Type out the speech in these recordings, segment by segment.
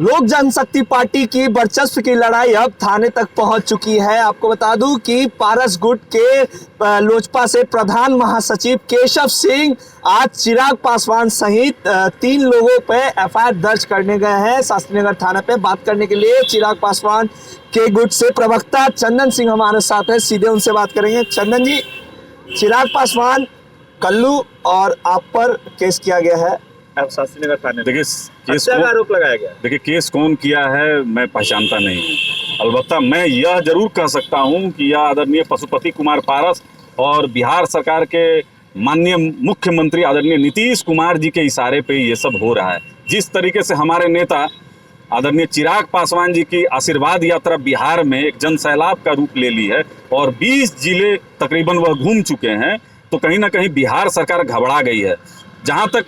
लोक जनशक्ति पार्टी की वर्चस्व की लड़ाई अब थाने तक पहुंच चुकी है। आपको बता दूं कि पारस गुट के लोजपा से प्रधान महासचिव केशव सिंह आज चिराग पासवान सहित 3 लोगों पे एफआईआर दर्ज करने गए हैं शास्त्रीनगर थाना पे। बात करने के लिए चिराग पासवान के गुट से प्रवक्ता चंदन सिंह हमारे साथ है, सीधे उनसे बात करेंगे। चंदन जी, चिराग पासवान, कल्लू और आप पर केस किया गया है शास्त्रीनगर थाने। देखिए केस का आरोप लगाया गया। देखिए केस कौन किया है मैं पहचानता नहीं हूँ। अलबत्ता मैं यह जरूर कह सकता हूँ कि यह आदरणीय पशुपति कुमार पारस और बिहार सरकार के माननीय मुख्यमंत्री आदरणीय नीतीश कुमार जी के इशारे पे ये सब हो रहा है। जिस तरीके से हमारे नेता आदरणीय चिराग पासवान जी की आशीर्वाद यात्रा बिहार में एक जन सैलाब का रूप ले ली है और 20 जिले तकरीबन वह घूम चुके हैं, तो कहीं ना कहीं बिहार सरकार घबरा गई है। जहाँ तक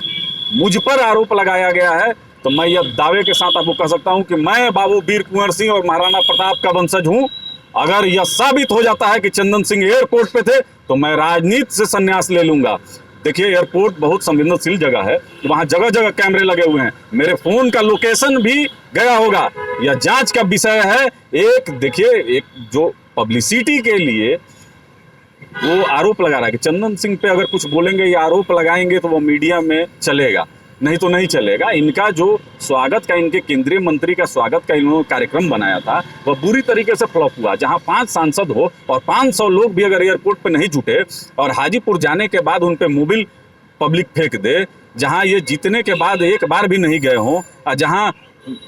मुझ पर आरोप लगाया गया है तो मैं यह दावे के साथ आपको कह सकता हूं कि मैं बाबू वीर कुंवर सिंह और महाराणा प्रताप का वंशज हूं। अगर यह साबित हो जाता है कि चंदन सिंह एयरपोर्ट पे थे तो मैं राजनीति से संन्यास ले लूंगा। देखिए एयरपोर्ट बहुत संवेदनशील जगह है, वहां जगह जगह कैमरे लगे हुए हैं, मेरे फोन का लोकेशन भी गया होगा। यह जांच का विषय है। देखिए एक जो पब्लिसिटी के लिए वो आरोप लगा रहा है कि चंदन सिंह पे अगर कुछ बोलेंगे या आरोप लगाएंगे तो वो मीडिया में चलेगा, नहीं तो नहीं चलेगा। इनका जो स्वागत का, इनके केंद्रीय मंत्री का स्वागत का इन्होंने कार्यक्रम बनाया था वह बुरी तरीके से फ्लॉप हुआ। जहां 5 सांसद हो और 500 लोग भी अगर एयरपोर्ट पे नहीं जुटे और हाजीपुर जाने के बाद उन पे मोबिल पब्लिक फेंक दे, जहां ये जीतने के बाद एक बार भी नहीं गए हों और जहां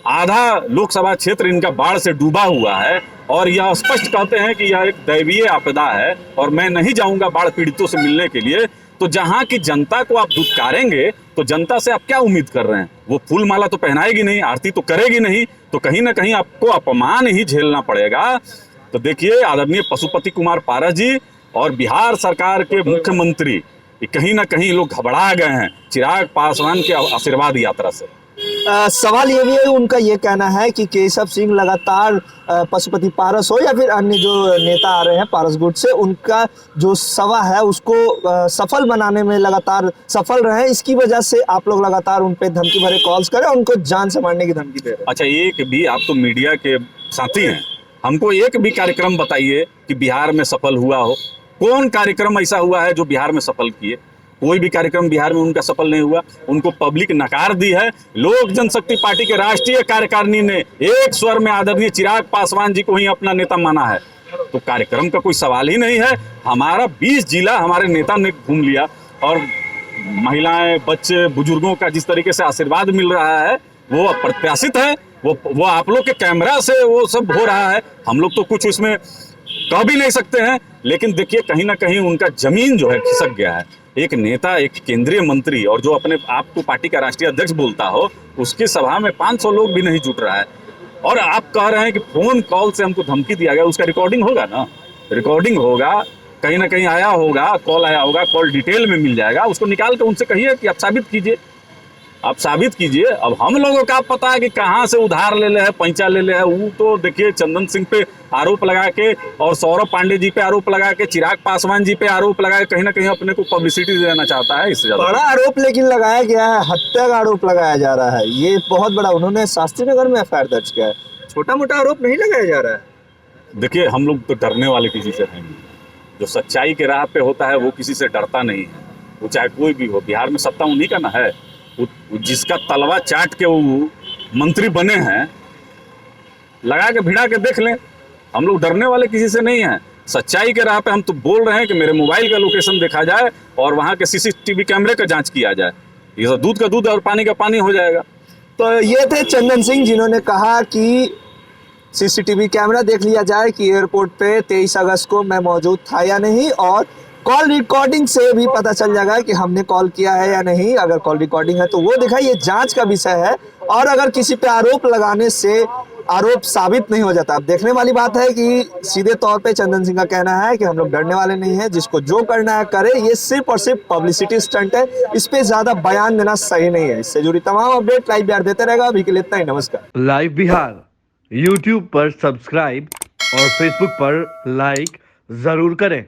आधा लोकसभा क्षेत्र इनका बाढ़ से डूबा हुआ है और यह स्पष्ट कहते हैं कि यह एक दैवीय आपदा है और मैं नहीं जाऊंगा बाढ़ पीड़ितों से मिलने के लिए, तो जहां की जनता को आप दुत्कारेंगे तो जनता से आप क्या उम्मीद कर रहे हैं? वो फूल माला तो पहनाएगी नहीं, आरती तो करेगी नहीं, तो कहीं ना कहीं आपको अपमान ही झेलना पड़ेगा। तो देखिए आदरणीय पशुपति कुमार पारस जी और बिहार सरकार के मुख्यमंत्री कहीं ना कहीं लोग घबरा गए हैं चिराग पासवान के आशीर्वाद यात्रा से। सवाल ये भी है, उनका ये कहना है कि केशव सिंह लगातार पशुपति पारस हो या फिर अन्य जो नेता आ रहे हैं पारस गुट से, उनका जो सभा है उसको सफल बनाने में लगातार सफल रहे, इसकी वजह से आप लोग लगातार उन पे धमकी भरे कॉल्स करें, उनको जान से मारने की धमकी दे रहे हैं। अच्छा, एक भी आप तो मीडिया के साथी हैं, हमको एक भी कार्यक्रम बताइए कि बिहार में सफल हुआ हो। कौन कार्यक्रम ऐसा हुआ है जो बिहार में सफल किए? कोई भी कार्यक्रम बिहार में उनका सफल नहीं हुआ। उनको पब्लिक नकार दी है। लोक जनशक्ति पार्टी के राष्ट्रीय कार्यकारिणी ने एक स्वर में आदरणीय चिराग पासवान जी को ही अपना नेता माना है, तो कार्यक्रम का कोई सवाल ही नहीं है। हमारा 20 जिला हमारे नेता ने घूम लिया और महिलाएं, बच्चे, बुजुर्गों का जिस तरीके से आशीर्वाद मिल रहा है वो प्रत्याशित है। वो आप लोग के कैमरा से वो सब हो रहा है, हम लोग तो कुछ उसमें कह भी नहीं सकते हैं। लेकिन देखिए कहीं ना कहीं उनका जमीन जो है खिसक गया है। एक नेता, एक केंद्रीय मंत्री और जो अपने आप को पार्टी का राष्ट्रीय अध्यक्ष बोलता हो, उसकी सभा में 500 लोग भी नहीं जुट रहा है और आप कह रहे हैं कि फोन कॉल से हमको धमकी दिया गया। उसका रिकॉर्डिंग होगा ना, रिकॉर्डिंग होगा, कहीं ना कहीं आया होगा, कॉल आया होगा, कॉल डिटेल में मिल जाएगा। उसको निकाल कर उनसे कहिए कि आप साबित कीजिए, आप साबित कीजिए। अब हम लोगों का पता है कि कहाँ से उधार ले ले है, पैंचा ले ले है। वो तो देखिए चंदन सिंह पे आरोप लगा के और सौरभ पांडे जी पे आरोप लगा के, चिराग पासवान जी पे आरोप लगा के कहीं ना कहीं अपने को पब्लिसिटी देना चाहता है। इससे बड़ा आरोप लेकिन लगाया गया है, हत्या का आरोप लगाया जा रहा है, ये बहुत बड़ा। उन्होंने शास्त्रीनगर में एफआईआर दर्ज किया है, छोटा मोटा आरोप नहीं लगाया जा रहा है। देखिए हम लोग तो डरने वाले किसी से नहीं, जो सच्चाई के राह पे होता है वो किसी से डरता नहीं है, वो चाहे कोई भी हो। बिहार में सत्ता उन्हीं का ना है, जिसका तलवा चाट के वो मंत्री बने हैं, लगा के भिड़ा के देख लें। हम लोग डरने वाले किसी से नहीं हैं। सच्चाई के राह पे हम तो बोल रहे हैं कि मेरे मोबाइल का लोकेशन देखा जाए और वहाँ के सीसीटीवी कैमरे का जांच किया जाए, ये तो दूध का दूध और पानी का पानी हो जाएगा। तो ये थे चंदन सिंह जिन्होंने कहा कि सीसीटीवी कैमरा देख लिया जाए कि एयरपोर्ट पे 23 अगस्त को मैं मौजूद था या नहीं, और कॉल रिकॉर्डिंग से भी पता चल जाएगा कि हमने कॉल किया है या नहीं। अगर कॉल रिकॉर्डिंग है तो वो दिखाई, ये जांच का विषय है। और अगर किसी पे आरोप लगाने से आरोप साबित नहीं हो जाता, अब देखने वाली बात है कि सीधे तौर पे चंदन सिंह का कहना है कि हम लोग डरने वाले नहीं है, जिसको जो करना है करे, ये सिर्फ और सिर्फ पब्लिसिटी स्टंट है, इस पे ज्यादा बयान देना सही नहीं है। इससे जुड़ी तमाम अपडेट लाइव बिहार देते रहेगा। अभी के लिए इतना ही, नमस्कार। लाइव बिहार यूट्यूब पर सब्सक्राइब और फेसबुक पर लाइक जरूर करें।